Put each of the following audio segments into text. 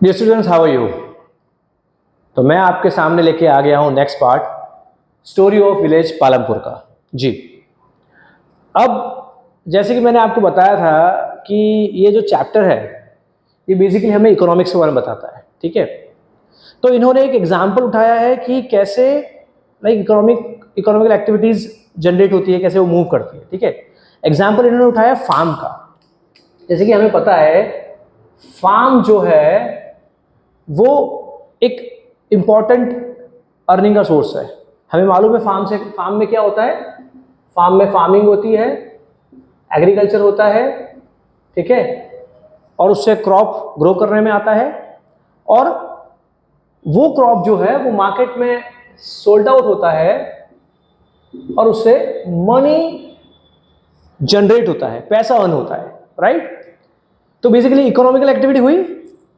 Dear students, how are you? तो मैं आपके सामने लेके आ गया हूं next part, story of village Palampur का। जी, अब जैसे कि मैंने आपको बताया था कि ये जो चैप्टर है ये बेसिकली हमें इकोनॉमिक्स के बारे में बताता है। ठीक है, तो इन्होंने एक एग्जाम्पल उठाया है कि कैसे लाइक इकोनॉमिकल एक्टिविटीज जनरेट होती है, कैसे वो मूव करती है। ठीक है, एग्जाम्पल इन्होंने उठाया फार्म का। जैसे कि हमें पता है फार्म जो है वो एक इम्पॉर्टेंट अर्निंग का सोर्स है। हमें मालूम है फार्म में क्या होता है। फार्म में फार्मिंग होती है, एग्रीकल्चर होता है, ठीक है, और उससे क्रॉप ग्रो करने में आता है, और वो क्रॉप जो है वो मार्केट में सोल्ड आउट होता है और उससे मनी जनरेट होता है, पैसा अर्न होता है, राइट। तो बेसिकली इकोनॉमिकल एक्टिविटी हुई।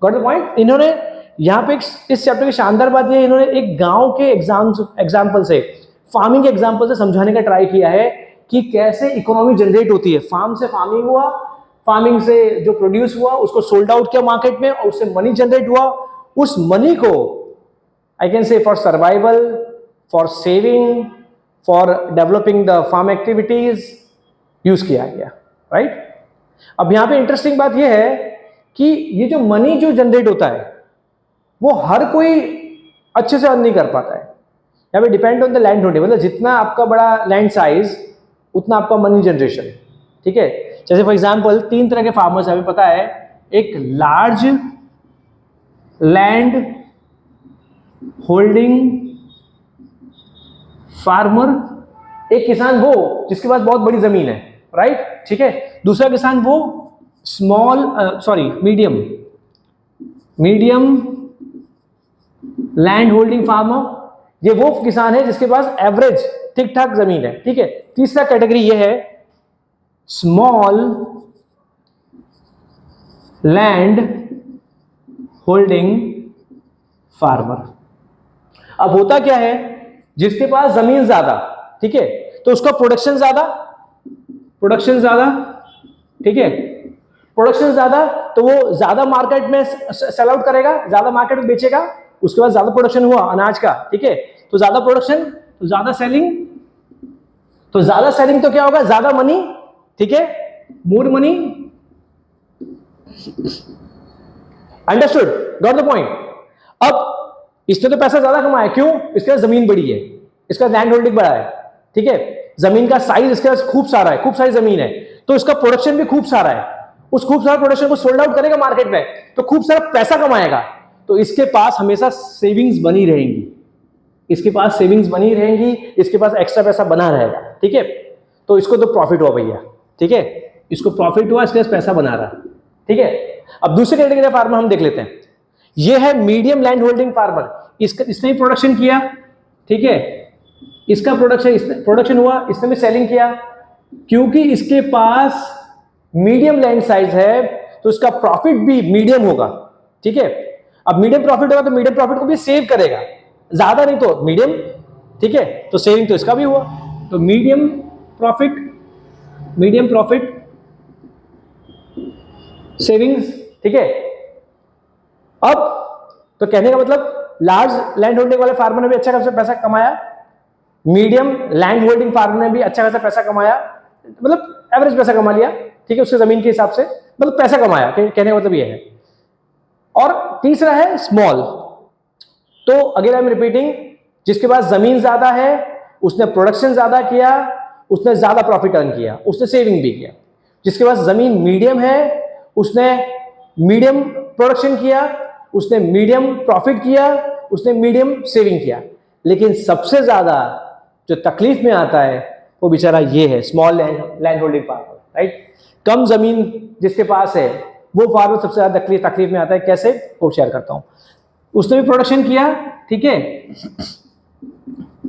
Got the point. इन्होंने यहाँ पे इस चैप्टर की शानदार बात ये, इन्होंने एक गांव के एग्जाम्पल से, फार्मिंग के एग्जाम्पल से समझाने का ट्राई किया है कि कैसे इकोनॉमी जनरेट होती है। फार्म से फार्मिंग हुआ, फार्मिंग से जो प्रोड्यूस हुआ उसको सोल्ड आउट किया मार्केट में और उससे मनी जनरेट हुआ। उस मनी को I can say for survival, for saving, for developing the farm activities use किया गया, राइट। अब यहाँ पे इंटरेस्टिंग बात यह है कि ये जो मनी जो जनरेट होता है वो हर कोई अच्छे से अर्न नहीं कर पाता है। यहाँ पे depend on the land holding, मतलब जितना आपका बड़ा लैंड साइज उतना आपका मनी जनरेशन। ठीक है, जैसे फॉर एग्जांपल 3 तरह के फार्मर्स हमें पता है। एक लार्ज लैंड होल्डिंग फार्मर, एक किसान वो जिसके पास बहुत बड़ी जमीन है, राइट। ठीक है, दूसरा किसान वो मीडियम लैंड होल्डिंग फार्मर, ये वो किसान है जिसके पास एवरेज ठीक ठाक जमीन है। ठीक है, तीसरा कैटेगरी ये है स्मॉल लैंड होल्डिंग फार्मर। अब होता क्या है, जिसके पास जमीन ज्यादा, ठीक है, तो उसका प्रोडक्शन ज्यादा, ठीक है, प्रोडक्शन ज्यादा, तो वो ज्यादा मार्केट में सेल आउट करेगा, ज्यादा मार्केट में बेचेगा। उसके बाद ज्यादा प्रोडक्शन हुआ अनाज का, ठीक है, तो ज्यादा प्रोडक्शन तो ज्यादा सेलिंग, तो क्या होगा, ज्यादा मनी, ठीक है, more money. Understood, got the point. अब इसने तो पैसा ज्यादा कमाया, क्यों? इसके पास जमीन बड़ी है, इसका लैंड होल्डिंग बड़ा है, ठीक है, जमीन का साइज इसके पास खूब सारा है, खूब सारी जमीन है, तो इसका प्रोडक्शन भी खूब सारा है। उस खूब सारा प्रोडक्शन को सोल्ड आउट करेगा मार्केट में तो खूब सारा पैसा कमाएगा। तो इसके पास हमेशा सेविंग्स बनी रहेंगी, इसके पास एक्स्ट्रा पैसा बना रहेगा। ठीक है, तो इसको तो प्रॉफिट हुआ भैया, ठीक है, इसको प्रॉफिट हुआ, इसके पास पैसा बना रहा। ठीक है, अब दूसरे कैटेगरी फार्मर हम देख लेते हैं। ये है मीडियम लैंड होल्डिंग फार्मर। इसने भी प्रोडक्शन किया, ठीक है, इसका प्रोडक्शन हुआ, इसने भी सेलिंग किया। क्योंकि इसके पास मीडियम लैंड साइज है तो इसका प्रॉफिट भी मीडियम होगा। ठीक है, अब मीडियम प्रॉफिट होगा तो मीडियम प्रॉफिट को भी सेव करेगा, ज्यादा नहीं तो मीडियम, ठीक है, तो सेविंग तो इसका भी हुआ। तो मीडियम प्रॉफिट सेविंग्स, ठीक है। अब तो कहने का मतलब लार्ज लैंड होल्डिंग वाले फार्मर ने भी अच्छा खासा पैसा कमाया, मीडियम लैंड होल्डिंग फार्मर ने भी अच्छा खासा पैसा कमाया, मतलब एवरेज पैसा कमा लिया, ठीक है, उसके जमीन के हिसाब से, मतलब पैसा कमाया, कहने का मतलब ये है। और तीसरा है स्मॉल। तो अगेन आई एम रिपीटिंग, जिसके पास जमीन ज्यादा है, उसने प्रोडक्शन ज्यादा किया, उसने ज्यादा प्रॉफिट अर्न किया, उसने सेविंग भी किया। जिसके पास जमीन मीडियम है, उसने मीडियम प्रोडक्शन किया, उसने मीडियम प्रॉफिट किया, उसने मीडियम सेविंग किया। लेकिन सबसे ज्यादा जो तकलीफ में आता है वो बेचारा ये है small land holding farmer, right. कम जमीन जिसके पास है वो फार्मर सबसे ज्यादा तकलीफ में आता है। कैसे, वो शेयर करता हूं। उसने भी प्रोडक्शन किया, ठीक है,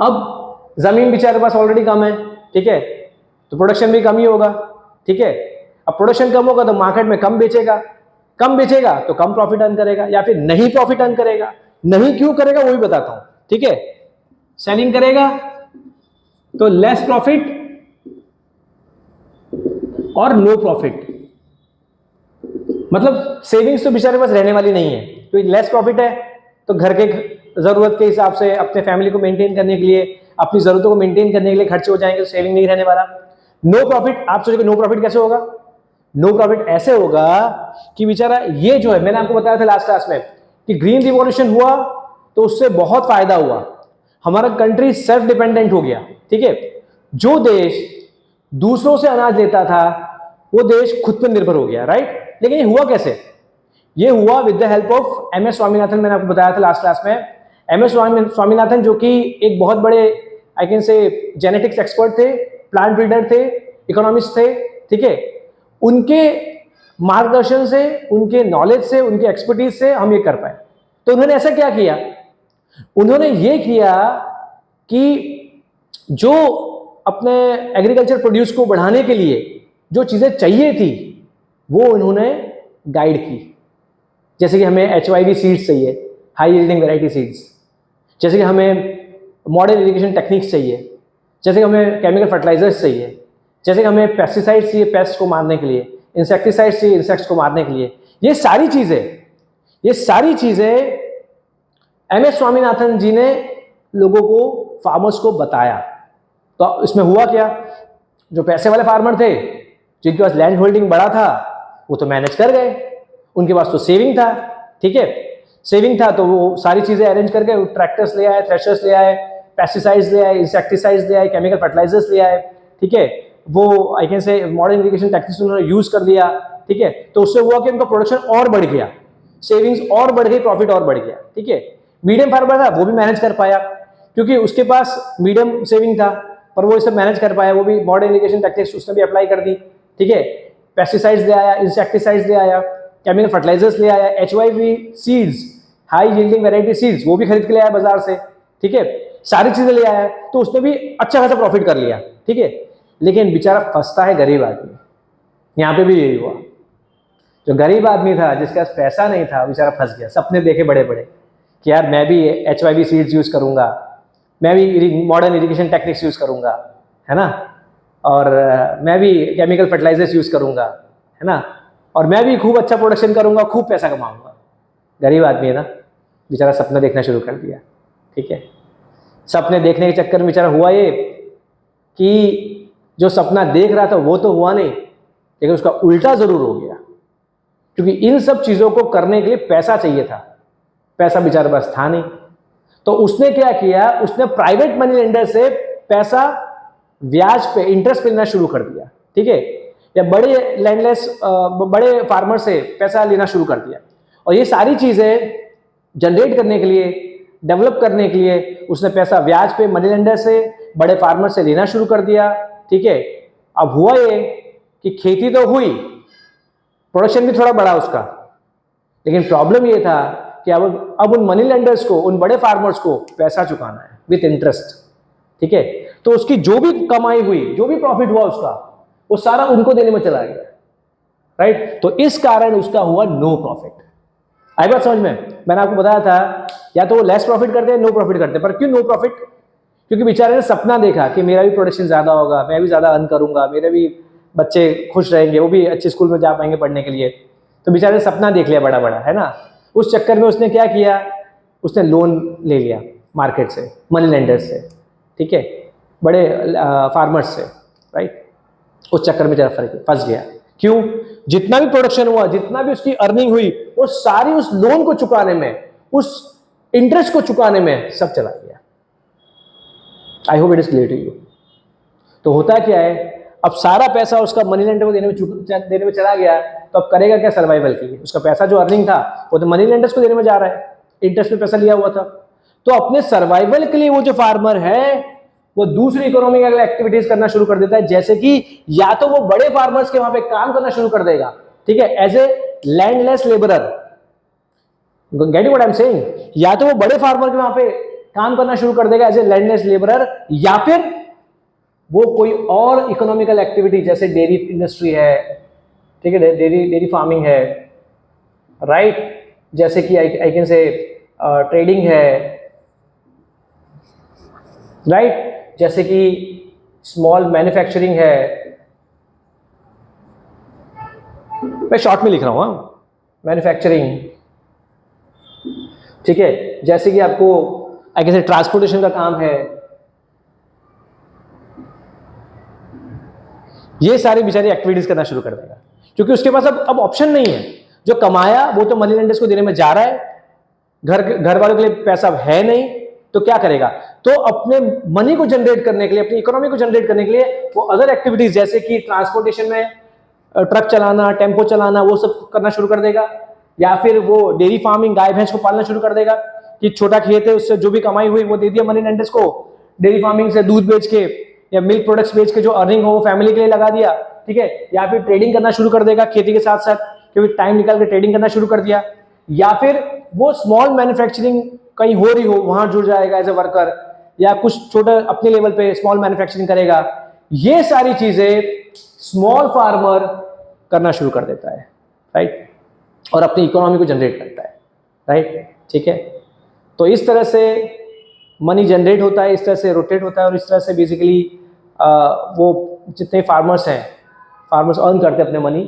अब जमीन बेचारे पास ऑलरेडी कम है, ठीक है, तो प्रोडक्शन भी कम ही होगा, ठीक है। अब प्रोडक्शन कम होगा तो मार्केट में कम बेचेगा तो कम प्रॉफिट अर्न करेगा, या फिर नहीं प्रॉफिट अर्न करेगा। नहीं क्यों करेगा वो भी बताता हूं, ठीक है। सेलिंग करेगा तो लेस प्रॉफिट और नो प्रॉफिट, मतलब सेविंग्स तो बेचारे पास रहने वाली नहीं है, क्योंकि लेस प्रॉफिट है तो घर के ज़रूरत के हिसाब से अपने फैमिली को मेंटेन करने के लिए, अपनी ज़रूरतों को मेंटेन करने के लिए खर्चे हो जाएंगे, तो सेविंग नहीं रहने वाला। नो प्रॉफिट, आप सोचोगे नो प्रॉफिट कैसे होगा? नो प्रॉफिट ऐसे होगा कि बेचारा ये जो है, मैंने आपको बताया था लास्ट क्लास में कि ग्रीन रिवॉल्यूशन हुआ तो उससे बहुत फायदा हुआ, हमारा कंट्री सेल्फ डिपेंडेंट हो गया, ठीक है। जो देश दूसरों से अनाज लेता था वो देश खुद पर निर्भर हो गया, राइट। लेकिन ये हुआ कैसे? ये हुआ with the help of M S Swaminathan. मैंने आपको बताया था लास्ट क्लास में, एम एस स्वामीनाथन जो कि एक बहुत बड़े I can say genetics expert थे, प्लांट ब्रीडर थे, इकोनॉमिस्ट थे, ठीक है। उनके मार्गदर्शन से, उनके नॉलेज से, उनके एक्सपर्टीज से हम ये कर पाए। तो उन्होंने ऐसा क्या किया? उन्होंने ये किया कि जो अपने एग्रीकल्चर प्रोड्यूस को बढ़ाने के लिए जो चीजें चाहिए थी वो उन्होंने गाइड की। जैसे कि हमें HYV सीड्स चाहिए, हाई यील्डिंग वैरायटी सीड्स, जैसे कि हमें मॉडर्न इरिगेशन टेक्निक्स चाहिए, जैसे कि हमें केमिकल फर्टिलाइजर्स चाहिए, जैसे कि हमें पेस्टिसाइड्स चाहिए पेस्ट को मारने के लिए, इंसेक्टिसाइड्स चाहिए इंसेक्ट्स को मारने के लिए। ये सारी चीजें MS स्वामीनाथन जी ने लोगों को, फार्मर्स को बताया। तो इसमें हुआ क्या? जो पैसे वाले फार्मर थे, जिनके पास लैंड होल्डिंग बड़ा था, वो तो मैनेज कर गए, उनके पास तो सेविंग था, ठीक है। सेविंग था तो वो सारी चीजें अरेंज कर गए, ट्रैक्टर्स ले आए, थ्रेशर्स ले आए, पेस्टिसाइड्स ले आए, इंसेक्टिसाइड्स ले आए, केमिकल फर्टिलाइजर्स ले आए, ठीक है। वो आई कैन से मॉडर्न इरिगेशन टेक्निक्स उन्होंने यूज कर लिया, ठीक है। तो उससे हुआ कि उनका प्रोडक्शन और बढ़ गया, सेविंग्स और बढ़ गई, प्रॉफिट और बढ़ गया, ठीक है। मीडियम फार्मर था वो भी मैनेज कर पाया क्योंकि उसके पास मीडियम सेविंग था, पर वो इसे मैनेज कर पाया, वो भी मॉडर्न इरिगेशन टेक्निक्स उसने भी अप्लाई कर दी, ठीक है। पेस्टिसाइड्स ले आया, इंसेक्टिसाइड्स ले आया, केमिकल फर्टिलाइजर्स ले आया, HYV seeds, high yielding variety seeds, वो भी खरीद के ले आया बाजार से, ठीक है। सारी चीजें ले आया तो उसने भी अच्छा खासा प्रॉफिट कर लिया, ठीक है। लेकिन बेचारा फंसता है गरीब आदमी। यहाँ पे भी यही हुआ, जो गरीब आदमी था जिसके पास पैसा नहीं था बेचारा फंस गया। सपने देखे बड़े बड़े कि यार मैं भी HYV सीड्स यूज करूंगा, मैं भी मॉडर्न इरिगेशन टेक्निक्स यूज करूंगा, है ना, और मैं भी केमिकल फर्टिलाइजर्स यूज करूंगा, है ना, और मैं भी खूब अच्छा प्रोडक्शन करूंगा, खूब पैसा कमाऊंगा। गरीब आदमी है ना, बेचारा सपना देखना शुरू कर दिया, ठीक है। सपने देखने के चक्कर में बेचारा हुआ ये कि जो सपना देख रहा था वो तो हुआ नहीं, लेकिन उसका उल्टा जरूर हो गया, क्योंकि इन सब चीजों को करने के लिए पैसा चाहिए था, पैसा बेचारे पास था नहीं। तो उसने क्या किया? उसने प्राइवेट मनी लेंडर से पैसा ब्याज पे, इंटरेस्ट पे लेना शुरू कर दिया, ठीक है, या बड़े लैंडलेस बड़े फार्मर से पैसा लेना शुरू कर दिया। और ये सारी चीजें जनरेट करने के लिए, डेवलप करने के लिए उसने पैसा ब्याज पे मनी लेंडर से, बड़े फार्मर से लेना शुरू कर दिया, ठीक है। अब हुआ ये कि खेती तो हुई, प्रोडक्शन भी थोड़ा बढ़ा उसका, लेकिन प्रॉब्लम ये था कि अब उन मनी लेंडर्स को, उन बड़े फार्मर्स को पैसा चुकाना है विथ इंटरेस्ट, ठीक है। तो उसकी जो भी कमाई हुई, जो भी प्रॉफिट हुआ उसका, वो सारा उनको देने में चला गया, राइट। तो इस कारण उसका हुआ नो प्रॉफिट। आई बात समझ में? मैंने आपको बताया था या तो वो लेस प्रॉफिट करते हैं, नो प्रॉफिट करते हैं। पर क्यों नो प्रॉफिट? क्योंकि बेचारे ने सपना देखा कि मेरा भी प्रोडक्शन ज्यादा होगा, मैं भी ज्यादा अर्न करूंगा, मेरे भी बच्चे खुश रहेंगे, वो भी अच्छे स्कूल में जा पाएंगे पढ़ने के लिए। तो बेचारे ने सपना देख लिया बड़ा बड़ा, है ना। उस चक्कर में उसने क्या किया? उसने लोन ले लिया मार्केट से, मनी लेंडर्स से, ठीक है, बड़े फार्मर्स से, राइट। उस चक्कर में जरा फंस गया। क्यों? जितना भी प्रोडक्शन हुआ, जितना भी उसकी अर्निंग हुई, वो सारी उस लोन को चुकाने में, उस इंटरेस्ट को चुकाने में सब चला गया। I hope it is clear to you. तो होता क्या है, अब सारा पैसा उसका मनी लेंडर को देने में चला गया, तो अब करेगा क्या सर्वाइवल के लिए? उसका पैसा जो अर्निंग था वो तो मनी लेंडर्स को देने में जा रहा है, इंटरेस्ट पे पैसा लिया हुआ था। तो अपने सर्वाइवल के लिए वो जो फार्मर है वो दूसरी इकोनॉमिकल एक्टिविटीज करना शुरू कर देता है, जैसे कि या तो वो बड़े फार्मर्स के वहां पे काम करना शुरू कर देगा, ठीक है, as a landless labourer. Getting what I am saying? या तो वो बड़े फार्मर के वहां पे काम करना शुरू कर देगा एज ए लैंडलेस लेबरर, या फिर वो कोई और इकोनॉमिकल एक्टिविटी जैसे डेयरी इंडस्ट्री है, ठीक है, डेयरी फार्मिंग है, राइट, जैसे कि आई कैन से ट्रेडिंग है, राइट, जैसे कि स्मॉल मैन्युफैक्चरिंग है। मैं शॉर्ट में लिख रहा हूं, मैन्युफैक्चरिंग, ठीक है, जैसे कि आपको कैसे ट्रांसपोर्टेशन का काम है, ये सारी बेचारी एक्टिविटीज करना शुरू कर देगा, क्योंकि उसके पास अब ऑप्शन नहीं है। जो कमाया वो तो मनी लेंडर्स को देने में जा रहा है, घर वालों के लिए पैसा है नहीं, तो क्या करेगा? तो अपने मनी को जनरेट करने के लिए, अपनी इकोनॉमी को जनरेट करने के लिए वो अदर एक्टिविटीज जैसे कि ट्रांसपोर्टेशन में ट्रक चलाना, टेम्पो चलाना, वो सब करना शुरू कर देगा। या फिर वो डेयरी फार्मिंग, गाय भैंस को पालना शुरू कर देगा कि छोटा खेत है उससे जो भी कमाई हुई वो दे दिया मनी लेंडर्स को, डेयरी फार्मिंग से दूध बेच के या मिल्क प्रोडक्ट्स बेच के जो अर्निंग हो वो फैमिली के लिए लगा दिया, ठीक है। या फिर ट्रेडिंग करना शुरू कर देगा खेती के साथ साथ, क्योंकि टाइम निकाल के ट्रेडिंग करना शुरू कर दिया। या फिर वो स्मॉल मैन्युफैक्चरिंग कहीं हो रही हो वहां जुड़ जाएगा एज ए वर्कर, या कुछ छोटा अपने लेवल पे स्मॉल मैन्युफैक्चरिंग करेगा। ये सारी चीजें स्मॉल फार्मर करना शुरू कर देता है, राइट, और अपनी इकोनॉमी को जनरेट करता है, राइट, ठीक है। तो इस तरह से मनी जनरेट होता है, इस तरह से रोटेट होता है, और इस तरह से बेसिकली वो जितने फार्मर्स हैं, फार्मर्स अर्न करते हैं अपने मनी।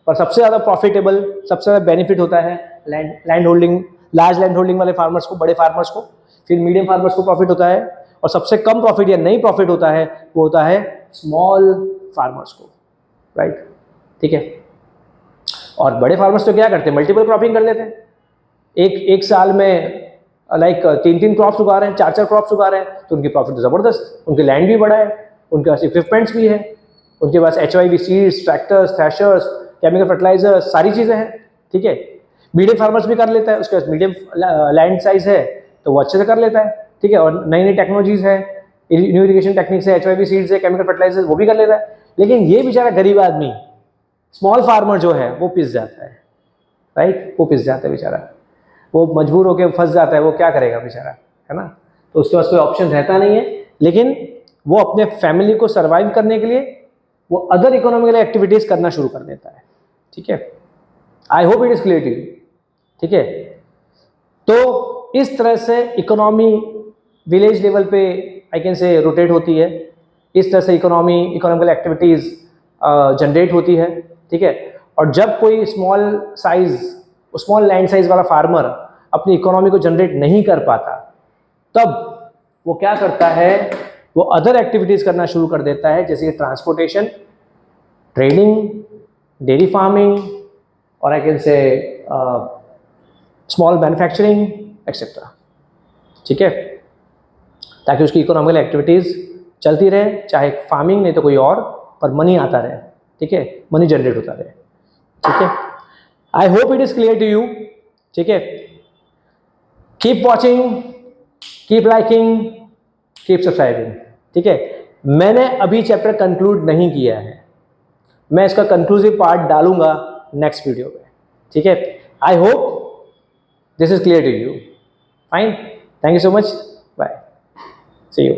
पर सबसे ज़्यादा प्रॉफिटेबल, सबसे ज़्यादा बेनिफिट होता है land holding, large land holding वाले फार्मर्स को, बड़े फार्मर्स को। फिर मीडियम फार्मर्स को प्रॉफिट होता है, और सबसे कम प्रॉफिट या नहीं प्रॉफिट होता है वो होता है स्मॉल फार्मर्स को, राइट, ठीक है। और बड़े फार्मर्स तो क्या करते हैं, मल्टीपल क्रॉपिंग कर लेते हैं। एक साल में लाइक 3 क्रॉप्स उगा रहे हैं, 4 क्रॉप्स उगा रहे हैं, तो उनकी प्रॉफिट तो ज़बरदस्त, उनके लैंड भी बड़ा है, उनके पास इक्विपमेंट्स भी है, उनके पास HYV seeds, tractors, threshers, chemical fertilisers, सारी चीज़ें हैं, ठीक है। मीडियम फार्मर्स भी कर लेता है, उसके पास मीडियम लैंड साइज है तो वो अच्छे से कर लेता है, ठीक है। और नई नई टेक्नोलॉजीज है, न्यू इरिगेशन टेक्निक्स है, HYV सीड्स है, केमिकल फर्टिलाइजर्स, वो भी कर लेता है। लेकिन ये बेचारा गरीब आदमी, स्मॉल फार्मर जो है वो पिस जाता है, राइट, वो पिस जाता है बेचारा, वो मजबूर होकर फंस जाता है। वो क्या करेगा बेचारा, है ना। तो उसके पास कोई ऑप्शन रहता नहीं है, लेकिन वो अपने फैमिली को सर्वाइव करने के लिए वो अदर इकोनॉमिकल एक्टिविटीज करना शुरू कर देता है, ठीक है। I hope it is clear to you, ठीक है। तो इस तरह से इकोनॉमी विलेज लेवल पे आई कैन से रोटेट होती है, इस तरह से इकोनॉमिकल एक्टिविटीज जनरेट होती है, ठीक है। और जब कोई स्मॉल लैंड साइज वाला फार्मर अपनी इकोनॉमी को जनरेट नहीं कर पाता, तब वो क्या करता है, वो अदर एक्टिविटीज करना शुरू कर देता है, जैसे ट्रांसपोर्टेशन, ट्रेडिंग, डेयरी फार्मिंग, और आई कैन से स्मॉल मैन्युफैक्चरिंग एक्सेट्रा, ठीक है, ताकि उसकी इकोनॉमिकल एक्टिविटीज चलती रहे, चाहे फार्मिंग नहीं तो कोई और, पर मनी आता रहे, ठीक है, मनी जनरेट होता रहे, ठीक है। I hope it is clear to you, ठीक है। Keep watching, keep liking, keep subscribing, ठीक है। मैंने अभी चैप्टर कंक्लूड नहीं किया है, मैं इसका कंक्लूसिव पार्ट डालूंगा नेक्स्ट वीडियो में, ठीक है। I hope this is clear to you, fine, thank you so much, bye, see you.